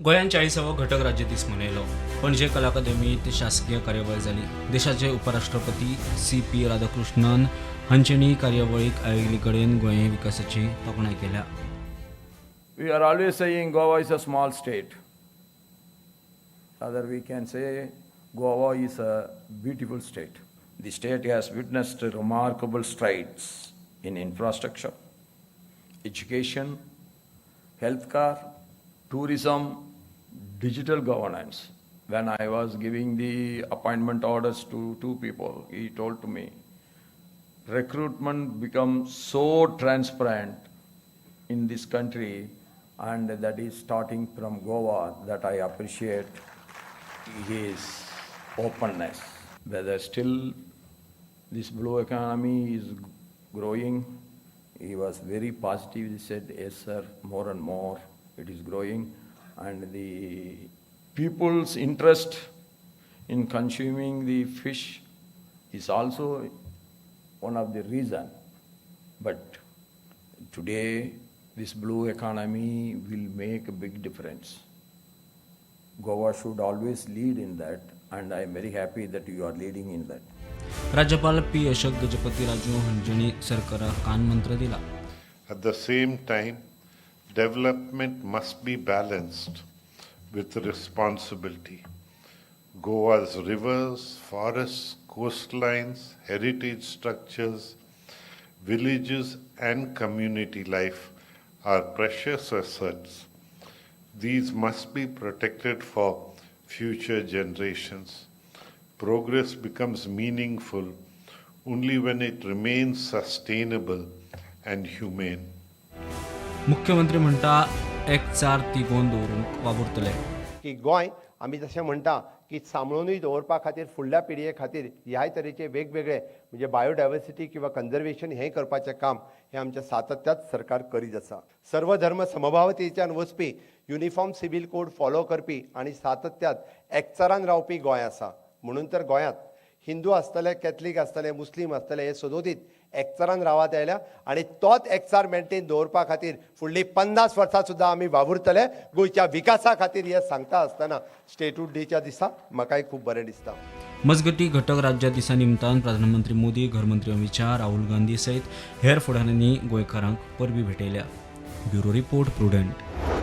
गोंयान 40वा घटक राज्य दीस मनयलो. पणजे कला अकादेमीत शासकीय कार्यावळ जाली. देशाचे उपराष्ट्रपती C.P. राधाकृष्णन हांच्यानी कार्यावळीक आयोजिल्ले कडेन गोंय विकासाची तोखणाय केल्या. We are always saying Goa is a small state. Rather, we can say Goa is a beautiful state. The state has witnessed remarkable strides in infrastructure, education, healthcare, tourism, digital governance. When I was giving the appointment orders to two people, he told to me, recruitment becomes so transparent in this country, and that is starting from Goa, that I appreciate his openness. Whether still this blue economy is growing, he was very positive. He said, yes sir, more and more it is growing, and the people's interest in consuming the fish is also one of the reason. But today this blue economy will make a big difference. Goa should always lead in that, and I am very happy that you are leading in that. राज्यपाल P. Ashok Gajapati Raju हांच्यानी सरकाराक कान मंत्र दिला. At the same time, development must be balanced with responsibility. Goa's rivers, forests, coastlines, heritage structures, villages and community life are precious assets. These must be protected for future generations. Progress becomes meaningful only when it remains sustainable and humane. मुख्यमंत्री म्हणटा एक चार तिगोवन दवरूंक वावुरतले. की गोंय आमी जशें म्हणटा की सांबाळूनय दवरपा खातीर फुडल्या पिळये खातीर ह्या तरेचे वेगवेगळे म्हणजे बायोडायवर्सिटी किंवा कन्जर्वेशन हें करपाचें काम हें आमच्या सातत्यात सरकार करीत आसा. सर्व धर्म समभावतेच्यान वचपी युनिफॉर्म सिव्हील कोड फॉलो करपी आनी सातत्यात एकचारान रावपी गोंय आसा. म्हणून तर गोंयांत हिंदू आसतले, कॅथलीक आसतले, मुस्लीम आसतले हे सदोदीत एकचारान रावत आयल्या आनी तोच एकचार मेंटेन दवरपा खातीर फुडलीं 50 वर्सां सुद्दां आमी वावुरतले. गोंयच्या विकासा खातीर हे सांगता आसतना स्टेटहूड डेच्या दिसा म्हाकाय खूब बरें दिसता. मजगती घटक राज्य दिसा निमतान प्रधानमंत्री मोदी, गृहमंत्री अमित शाह, राहुल गांधी सयत हेर फुडाऱ्यांनी गोंयकारांक परबी भेटयल्या. Bureau report prudent.